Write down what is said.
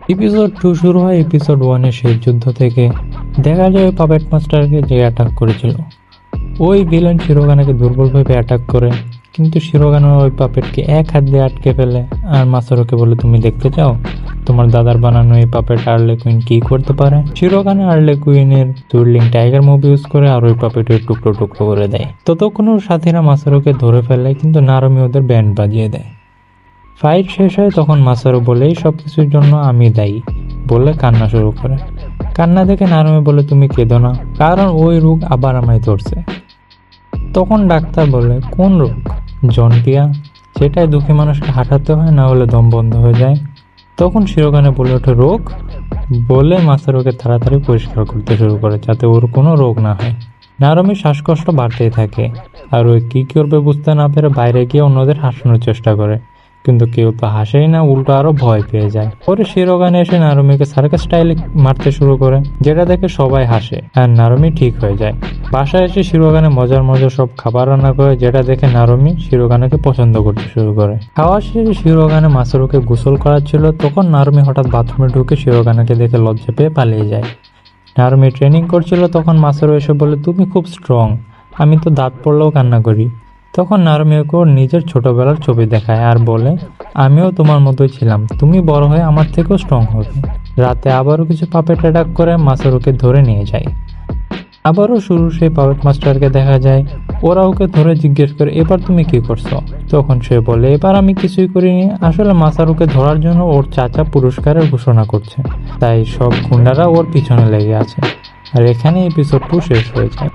Episode 2 শুরু হয় episode 1 এর শেষ যুদ্ধ থেকে। দেখা যায় ওই পাপেট মাস্টারকে যে অ্যাটাক করেছিল, ওই ভিলেন শিরোগানাকে দুর্বলভাবে অ্যাটাক করে, কিন্তু শিরোগানা ওই পাপেটকে এক হাত দিয়ে আটকে ফেলে আর মাসারোকে বলে, তুমি দেখতে চাও তোমার দাদার বানানো এই পাপেট আর্লে কুইন কি করতে পারে? শিরোগানা আর্লে কুইনের সুইডলিং টাইগার মুভ ইউজ করে আর ওই পাপেটের টুকরো টুকরো করে দেয়। ততক্ষণ ওর সাথীরা মাসারোকে ধরে ফেলে, কিন্তু নারুমি ওদের ব্যান্ড বাজিয়ে দেয়। ফাইট শেষ হয় তখন মাসারো বলে এই সব কিছুর জন্য আমি দায়ী বলে কান্না শুরু করে। কান্না দেখে নারুমি বলে, তুমি কেঁদো না, কারণ ওই রোগ আবার আমায় ধরছে। তখন ডাক্তার বলে, কোন রোগ? জনপিয়া, সেটাই দুঃখী মানুষকে হাঁটাতে হয়, না হলে দম বন্ধ হয়ে যায়। তখন শিরোগানে বলে ওঠে, রোগ? বলে মাসারোকে তাড়াতাড়ি পরিষ্কার করতে শুরু করে যাতে ওর কোনো রোগ না হয়। নারুমির শ্বাসকষ্ট বাড়তেই থাকে আর ওই কি করবে বুঝতে না পেরে বাইরে গিয়ে অন্যদের হাসানোর চেষ্টা করে, কিন্তু কেউ তো হাসেই না, উল্টো আরো ভয় পেয়ে যায়। পরে শিরোগানে এসে নারুমিকে সার্কাস স্টাইলে মারতে শুরু করে, যেটা দেখে সবাই হাসে আর নারুমি ঠিক হয়ে যায়। বাসায় এসে শিরোগানে মজার মজার সব খাবার রান্না করে, যেটা দেখে নারুমি শিরোগানাকে পছন্দ করতে শুরু করে। খাওয়া শেষে শিরোগানে মাসারোকে গোসল করাচ্ছিল, তখন নারুমি হঠাৎ বাথরুমে ঢুকে শিরোগানাকে দেখে লজ্জা পেয়ে পালিয়ে যায়। নারুমি ট্রেনিং করছিল, তখন মাসারো এসে বলে, তুমি খুব স্ট্রং, আমি তো দাঁত পড়লেও কান্না করি। তখন নারুমিকে ওর নিজের ছোটবেলার ছবি দেখায় আর বলে, আমিও তোমার মতোই ছিলাম, তুমি বড় হয়ে আমার থেকেও স্ট্রং হবে। রাতে আবারও কিছু পাপেট অ্যাটাক করে মাসারোকে ধরে নিয়ে যায়। আবারও শুরু সেই পাপেট মাস্টারকে দেখা যায়। ওরা ওকে ধরে জিজ্ঞেস করে, এবার তুমি কি করছো? তখন সে বলে, এবার আমি কিছুই করিনি, আসলে মাসারুকে ধরার জন্য ওর চাচা পুরস্কারের ঘোষণা করছে, তাই সব গুন্ডারা ওর পিছনে লেগে আছে। আর এখানে এপিসোড 2 শেষ হয়ে যায়।